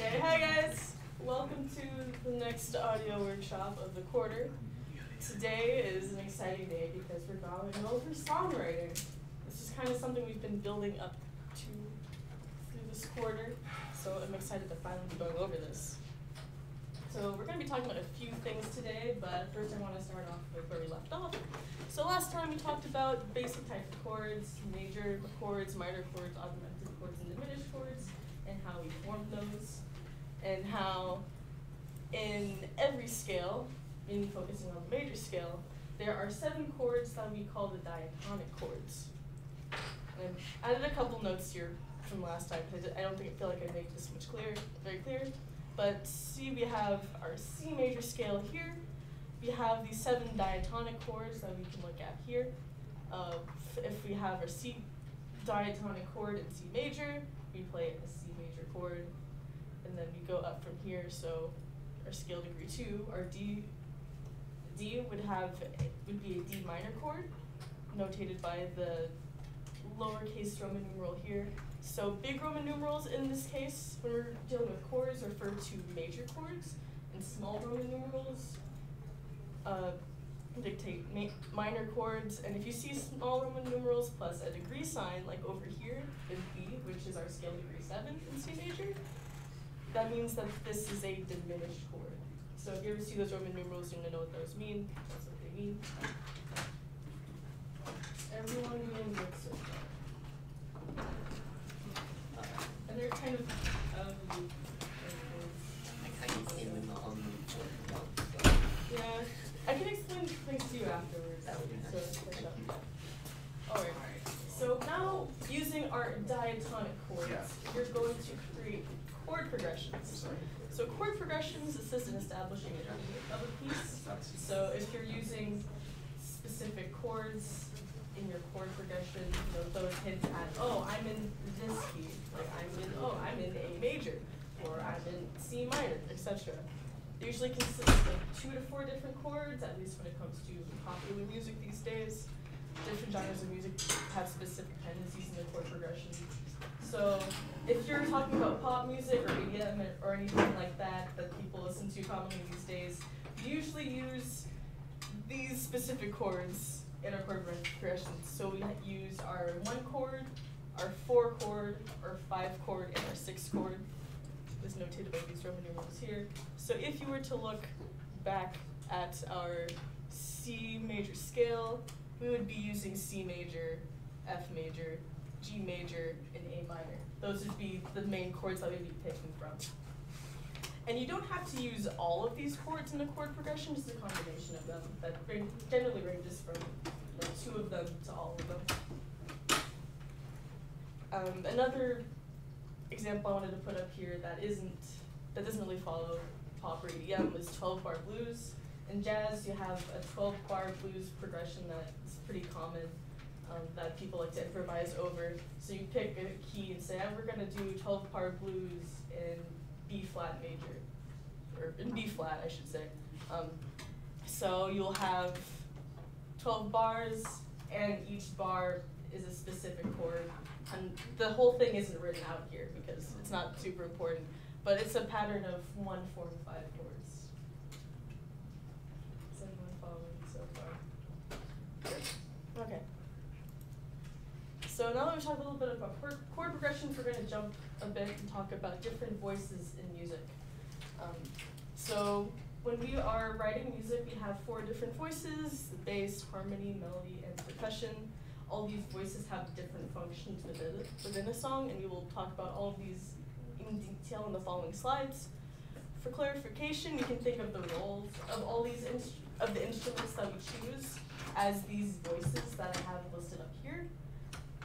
Okay, hi guys! Welcome to the next audio workshop of the quarter. Today is an exciting day because we're going over songwriting. This is kind of something we've been building up to through this quarter, so I'm excited to finally be going over this. So we're going to be talking about a few things today, but first I want to start off with where we left off. So last time we talked about basic types of chords, major chords, minor chords, augmented chords, and diminished chords, and how we form those, and how in every scale, mainly focusing on the major scale, there are 7 chords that we call the diatonic chords. And I added a couple notes here from last time because I don't feel like I made this much very clear. But see, we have our C major scale here. We have these 7 diatonic chords that we can look at here. If we have our C diatonic chord in C major, we play a C major chord, and then we go up from here. So our scale degree 2, our D would be a D minor chord, notated by the lowercase Roman numeral here. So big Roman numerals in this case, when we're dealing with chords, refer to major chords, and small Roman numerals dictate minor chords. And if you see small Roman numerals plus a degree sign, like over here in B, which is our scale degree 7 in C major, that means that this is a diminished chord. So if you ever see those Roman numerals, you're going to know what those mean. That's what they mean. Everyone doing good so far. And they're kind of yeah, I can explain things to you afterwards. That would be nice. Alright, so now using our diatonic chords, you're going to create chord progressions. So chord progressions assist in establishing a rhythm of a piece. So if you're using specific chords in your chord progression, those hint at, oh, I'm in this key, like I'm in A major, or I'm in C minor, etc. They usually consist of like 2 to 4 different chords, at least when it comes to popular music these days. Different genres of music have specific tendencies in the chord progression. So if you're talking about pop music or EDM or anything like that people listen to commonly these days, we usually use these specific chords in our chord progressions. So we use our 1 chord, our 4 chord, our 5 chord, and our 6 chord. Is notated by these Roman numerals here. So if you were to look back at our C major scale, we would be using C major, F major, G major, and A minor. Those would be the main chords that we'd be picking from. And you don't have to use all of these chords in a chord progression, just a combination of them that generally ranges from 2 of them to all of them. Another example I wanted to put up here that doesn't really follow pop or EDM is 12-bar blues. In jazz, you have a 12-bar blues progression that's pretty common that people like to improvise over. So you pick a key and say, we're going to do 12-bar blues in B flat major, or in B flat, I should say. So you'll have 12 bars, and each bar is a specific chord. And the whole thing isn't written out here because it's not super important, but it's a pattern of 1, 4, and 5 chords. Is anyone following so far? Okay. So now that we've talked a little bit about chord progressions, we're going to jump a bit and talk about different voices in music. So when we are writing music, we have 4 different voices: bass, harmony, melody, and percussion. All these voices have different functions within a song, and we will talk about all of these in detail in the following slides. For clarification, we can think of the roles of all these the instruments that we choose as these voices that I have listed up here,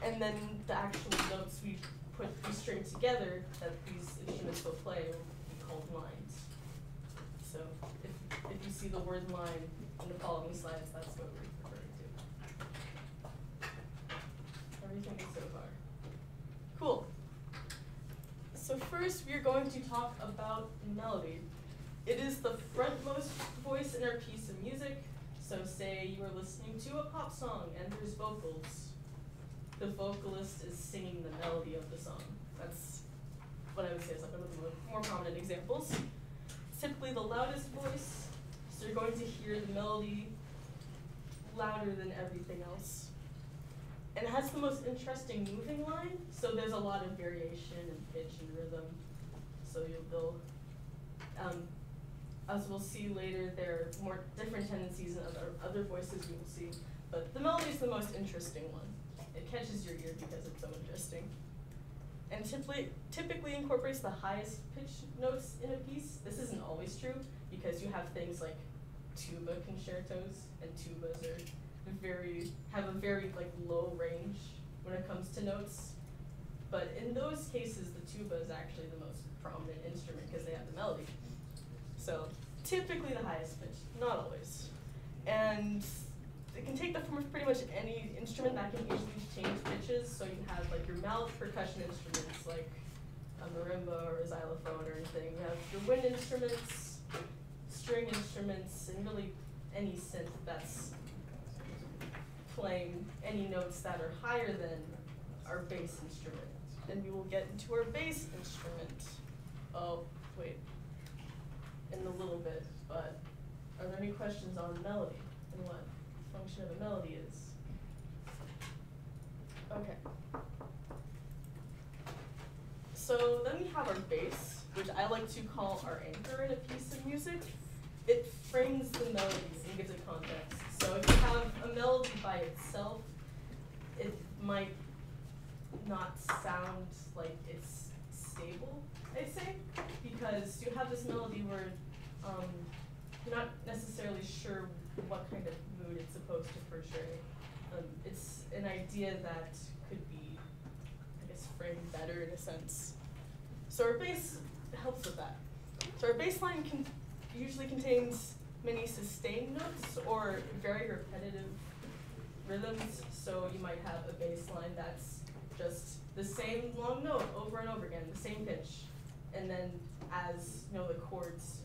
and then the actual notes we string together that these instruments will play will be called lines. So if you see the word line in the following slides, that's what we're referring to. Everything so far. Cool. So first, we're going to talk about melody. It is the frontmost voice in our piece of music. So say you are listening to a pop song and there's vocals. The vocalist is singing the melody of the song. That's what I would say is like one of the more prominent examples. It's typically the loudest voice, so you're going to hear the melody louder than everything else. And it has the most interesting moving line, so there's a lot of variation in pitch and rhythm. So as we'll see later, there are more different tendencies in other voices you will see, but the melody is the most interesting one. It catches your ear because it's so interesting. And typically incorporates the highest pitch notes in a piece. This isn't always true, because you have things like tuba concertos, and tubas have a very like low range when it comes to notes. But in those cases, the tuba is actually the most prominent instrument because they have the melody. So typically the highest pitch, not always. And it can take the form of pretty much any instrument that can easily change pitches. So you have like your mouth percussion instruments like a marimba or a xylophone or anything. You have your wind instruments, string instruments, and really any synth that's playing any notes that are higher than our bass instrument. And we will get into our bass instrument. Oh, wait. In a little bit, but are there any questions on melody and what the function of a melody is? Okay. So then we have our bass, which I like to call our anchor in a piece of music. It frames the melodies and gives it context. So if you have a melody by itself, it might not sound like it's stable, I'd say, because you have this melody where you're not necessarily sure what kind of mood it's supposed to portray. It's an idea that could be, I guess, framed better in a sense. So our bass helps with that. So our bass line usually contains many sustained notes or very repetitive rhythms. So you might have a bass line that's just the same long note over and over again, the same pitch. And then as the chords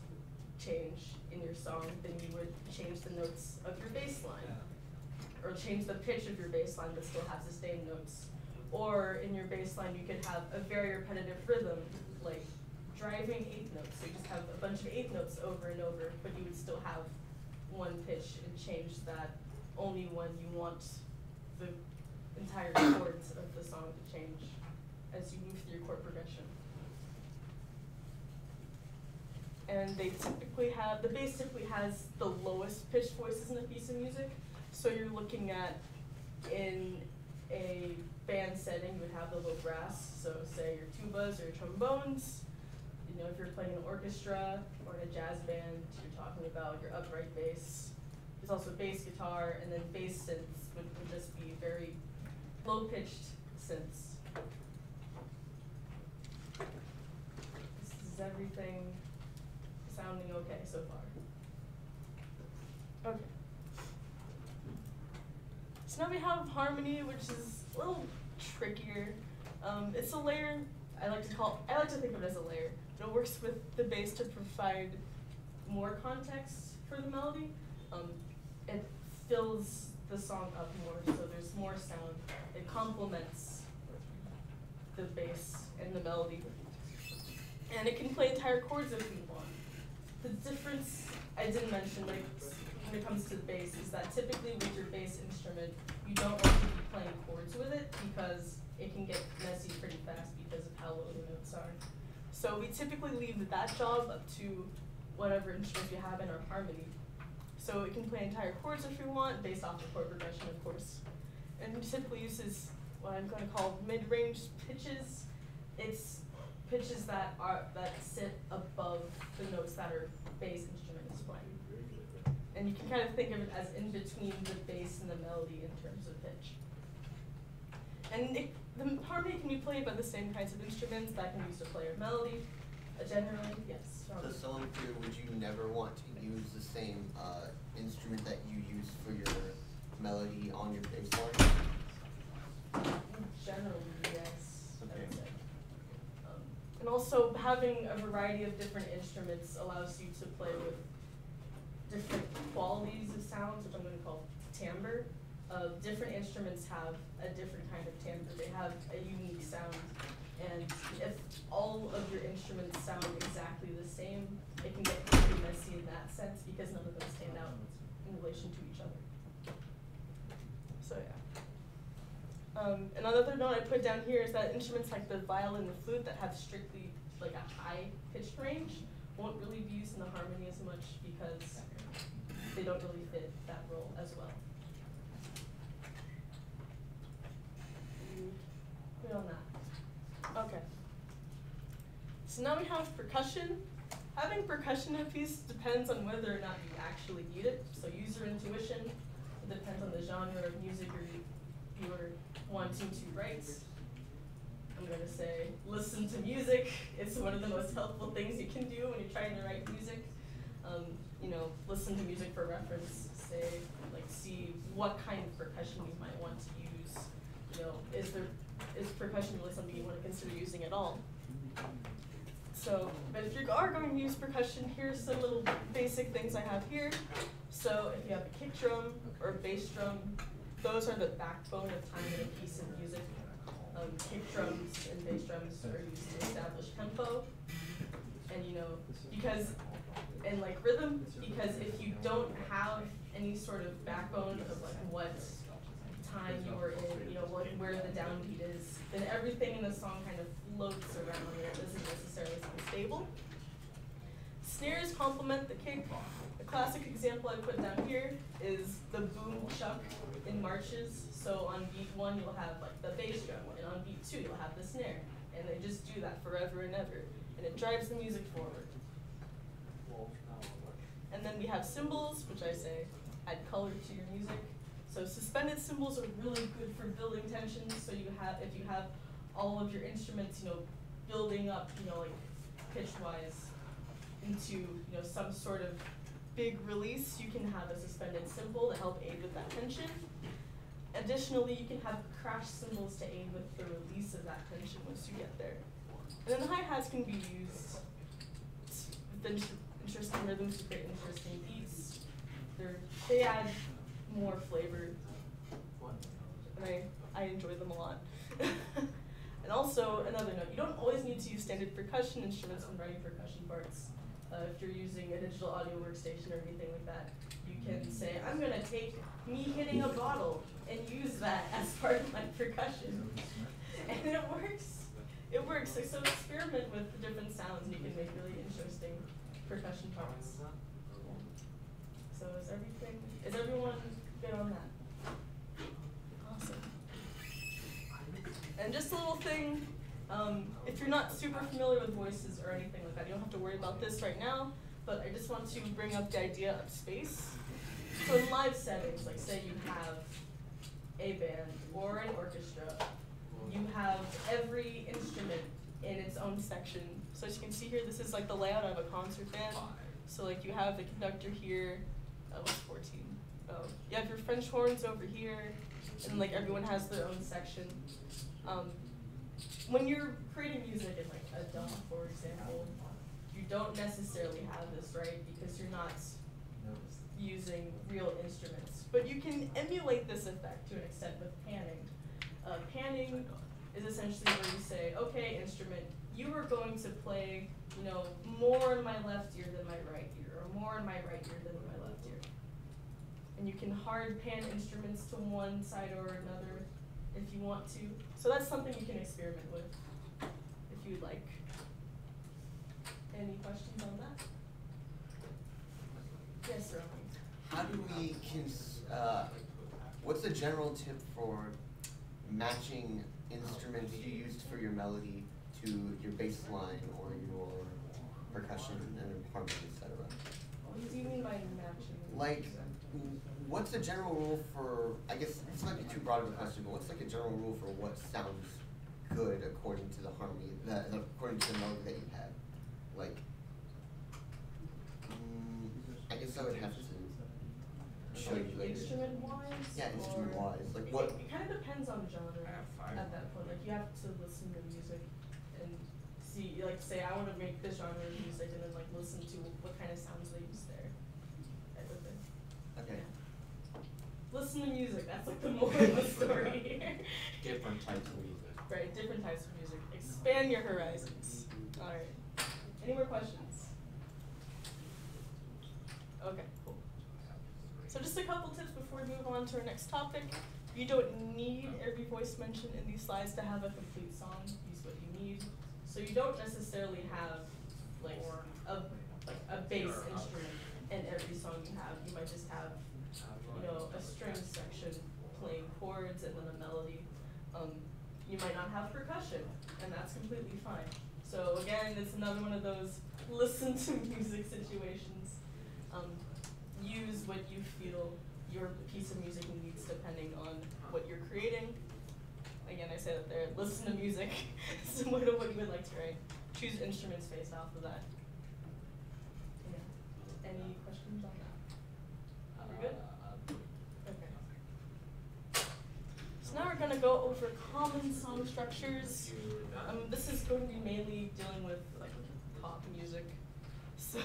change in your song, then you would change the notes of your bass line, or change the pitch of your bass line but still have sustained notes. Or in your bass line, you could have a very repetitive rhythm, like driving eighth notes. So you just have a bunch of eighth notes over and over, but you would still have one pitch and change that only when you want the entire chords of the song to change as you move through your chord progression. And the bass typically has the lowest pitched voices in a piece of music. So you're looking at, in a band setting, you would have the low brass, so say your tubas or your trombones. If you're playing an orchestra or in a jazz band, you're talking about your upright bass. There's also bass guitar, and then bass synths would just be very low-pitched synths. This is everything sounding okay so far? Okay. So now we have harmony, which is a little trickier. It's a layer. I like to think of it as a layer. It works with the bass to provide more context for the melody. It fills the song up more, so there's more sound. It complements the bass and the melody. And it can play entire chords if you want. The difference I didn't mention when it comes to the bass is that typically with your bass instrument, you don't want to be playing chords with it because it can get messy pretty fast because of how low the notes are. So we typically leave that job up to whatever instruments we have in our harmony. So it can play entire chords if we want, based off the chord progression, of course. And it typically uses what I'm going to call mid-range pitches. It's pitches that sit above the notes that our bass instrument is playing. And you can kind of think of it as in between the bass and the melody in terms of pitch. And the harmony can be played by the same kinds of instruments that can be used to play a melody. Generally, yes. So selling through, would you never want to use the same instrument that you use for your melody on your bass line? Generally, yes. Okay. I would say. And also, having a variety of different instruments allows you to play with different qualities of sounds, which I'm going to call timbre. Different instruments have a different kind of timbre. They have a unique sound. And if all of your instruments sound exactly the same, it can get pretty messy in that sense because none of them stand out in relation to each other. So yeah. Another note I put down here is that instruments like the violin and the flute that have strictly like a high pitched range won't really be used in the harmony as much because they don't really fit that role as well. Good on that. Okay. So now we have percussion. Having percussion in a piece depends on whether or not you actually need it. So user intuition, it depends on the genre of music you're wanting to write. I'm going to say listen to music. It's one of the most helpful things you can do when you're trying to write music. You know, listen to music for reference. Say, like, see what kind of percussion you might want to use. You know, is percussion really something you want to consider using at all? So, but if you are going to use percussion, here's some little basic things I have here. So if you have a kick drum or a bass drum, those are the backbone of time in a piece of music. Kick drums and bass drums are used to establish tempo. And you know, and like rhythm, because if you don't have any sort of backbone of like what time you were in, you know, where the downbeat is, then everything in the song kind of floats around and it doesn't necessarily sound stable. Snares complement the kick. A classic example I put down here is the boom chuck in marches. So on beat 1 you'll have like the bass drum, and on beat 2 you'll have the snare, and they just do that forever and ever, and it drives the music forward. And then we have cymbals, which I say add color to your music. So suspended cymbals are really good for building tension. So you have, if you have all of your instruments, you know, building up, you know, like pitch-wise into, you know, some sort of big release, you can have a suspended cymbal to help aid with that tension. Additionally, you can have crash cymbals to aid with the release of that tension once you get there. And then the hi-hats can be used with interesting rhythms to create interesting beats. They add more flavor, and I enjoy them a lot. And also, another note, you don't always need to use standard percussion instruments when writing percussion parts. If you're using a digital audio workstation or anything like that, you can say, I'm going to take me hitting a bottle and use that as part of my percussion. And it works. It works. So experiment with the different sounds and you can make really interesting percussion parts. So is everyone good on that? Awesome. And just a little thing, if you're not super familiar with voices or anything like that, you don't have to worry about this right now, but I just want to bring up the idea of space. So in live settings, like say you have a band or an orchestra, you have every instrument in its own section. So as you can see here, this is like the layout of a concert band. So like you have the conductor here, that was 14. Oh, you have your French horns over here, and like everyone has their own section. When you're creating music in like a DAW, for example, you don't necessarily have this, right? Because you're not using real instruments. But you can emulate this effect to an extent with panning. Panning is essentially where you say, okay, instrument, you are going to play, you know, more in my left ear than my right ear, or more in my right ear than in my left ear. And you can hard pan instruments to one side or another if you want to. So that's something you can experiment with if you'd like. Any questions on that? Yes, Romy. How do we, what's the general tip for matching instruments you used for your melody to your bass line or your percussion and harmony, etc.? What do you mean by matching? Like, what's the general rule for, I guess this might be too broad of a question, but what's like a general rule for what sounds good according to the harmony, according to the melody that you have? Like, I guess I would have to show you later. Instrument-wise? Yeah, instrument-wise. Like what? It kind of depends on the genre at that point. Like you have to listen to music and see, like say I want to make this genre of music and then like listen to what kind of sounds they use there. Type of thing. Okay. Listen to music, that's like the moral of the story here. Different types of music. right? Different types of music. Expand your horizons. All right. Any more questions? Okay, cool. So just a couple tips before we move on to our next topic. You don't need every voice mentioned in these slides to have a complete song. Use what you need. So you don't necessarily have like a bass instrument in every song you have. You might just have, you know, a string section playing chords and then a melody. You might not have percussion, and that's completely fine. So again, it's another one of those listen to music situations. Use what you feel your piece of music needs depending on what you're creating. Again, I say that there, listen to music similar to what you would like to write. Choose instruments based off of that. Yeah. Any questions on that? We're good? Okay. So now we're going to go over common song structures. This is going to be mainly dealing with like pop music. So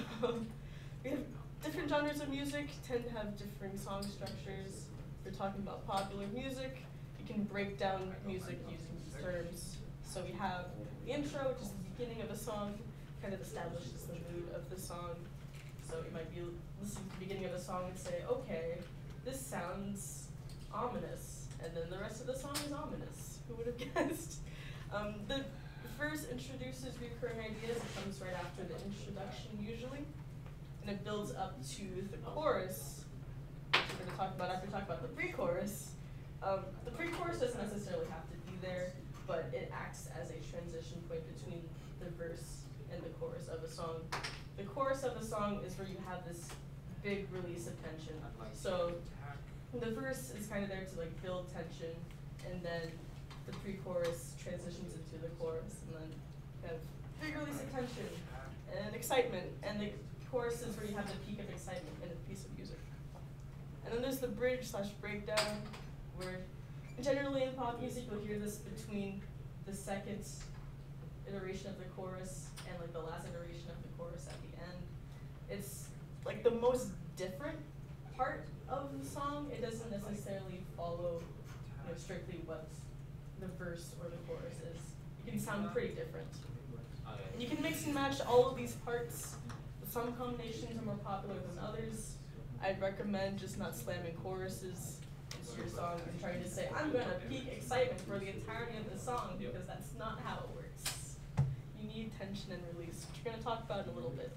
we have different genres of music tend to have differing song structures. We're talking about popular music. You can break down music using these terms. So we have the intro, which is the beginning of a song, kind of establishes the mood of the song. So you might be listening to the beginning of a song and say, okay, this sounds ominous. And then the rest of the song is ominous. Who would have guessed? The verse introduces recurring ideas. It comes right after the introduction usually. And it builds up to the chorus, which we're going to talk about after we talk about the pre-chorus. The pre-chorus doesn't necessarily have to be there, but it acts as a transition point between the verse and the chorus of a song. The chorus of a song is where you have this big release of tension. So the verse is kind of there to like build tension, and then the pre-chorus transitions into the chorus, and then kind of big release of tension and excitement, and the chorus is where you have the peak of excitement in a piece of music. And then there's the bridge/breakdown, where generally in pop music you'll hear this between the second iteration of the chorus and like the last iteration of the chorus at the end. It's like the most different part of the song. It doesn't necessarily follow, you know, strictly what the verse or the chorus is. It can sound pretty different. And you can mix and match all of these parts. Some combinations are more popular than others. I'd recommend just not slamming choruses into your song and trying to say, I'm gonna peak excitement for the entirety of the song, because that's not how it works. You need tension and release, which we're gonna talk about in a little bit.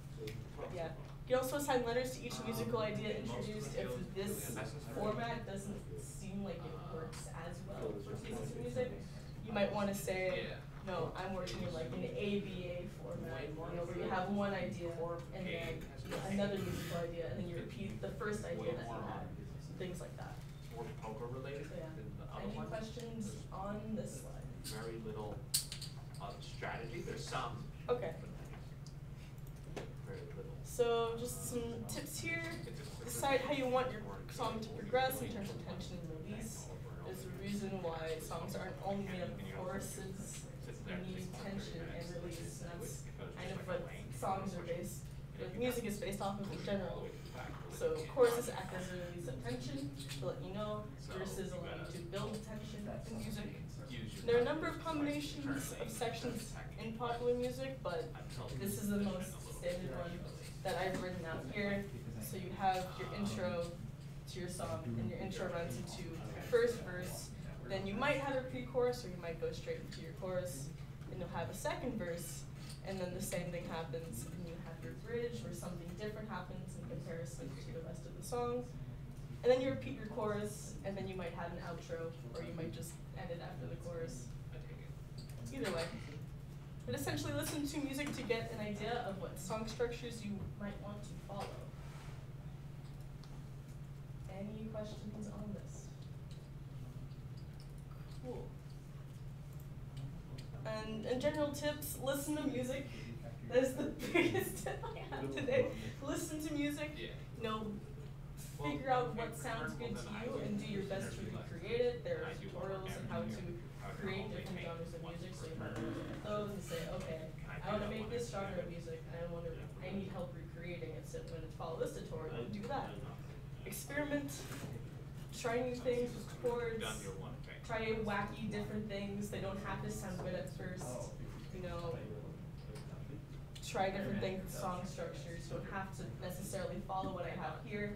Yeah. You can also assign letters to each musical idea introduced if this format doesn't seem like it works as well for pieces of music. You might want to say, no, I'm working in like an ABA format, you know, where you have one idea and then another musical idea, and then you repeat the first idea that you had, things like that. More poker related than the other Any ones. questions on this slide? Very little strategy. There's some. Okay. Very little. So just some tips here. Decide how you want your song to progress in terms of tension and release. There's a reason why songs aren't only made up of choruses. You need tension and release, and that's kind of what songs are based, what music is based off of in general. So choruses act as a release of tension to let you know. Verses allow you to build tension in music. There are a number of combinations of sections in popular music, but this is the most standard one that I've written out here. So you have your intro to your song, and your intro runs into your first verse. Then you might have a pre-chorus, or you might go straight into your chorus, and you'll have a second verse, and then the same thing happens, and you have your bridge, where something different happens in comparison to the rest of the song. And then you repeat your chorus, and then you might have an outro, or you might just end it after the chorus. Either way. But essentially listen to music to get an idea of what song structures you might want to follow. Any questions on this? Cool. And in general tips, listen to music. That is the biggest tip I have today. Listen to music. You know, figure out what sounds good to you and do your best to recreate it. There are tutorials on how to create different genres of music, so you might want to look at those and say, okay, I want to make this genre of music, and I need help recreating it, so I'm going to follow this tutorial and do that. Experiment, try new things with chords, try wacky different things. They don't have to sound good at first. You know, try different things with song structures. You don't have to necessarily follow what I have here.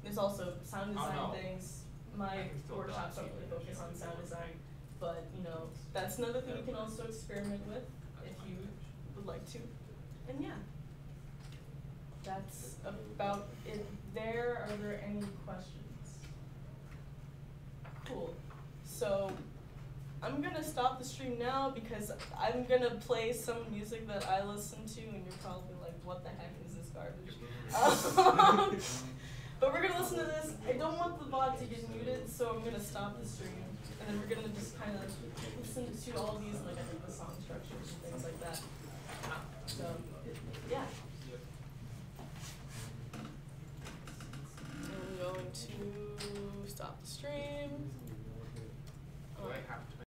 There's also sound design things. My workshops don't really focus on sound design, but you know, that's another thing you can also experiment with if you would like to. And yeah, that's about it there. Are there any questions? Cool. So I'm gonna stop the stream now because I'm gonna play some music that I listen to, and you're probably like, what the heck is this garbage? But we're gonna listen to this. I don't want the VOD to get muted, so I'm gonna stop the stream, and then we're gonna just kind of listen to all these, like I think the song structures and things like that. So yeah. I'm going to stop the stream.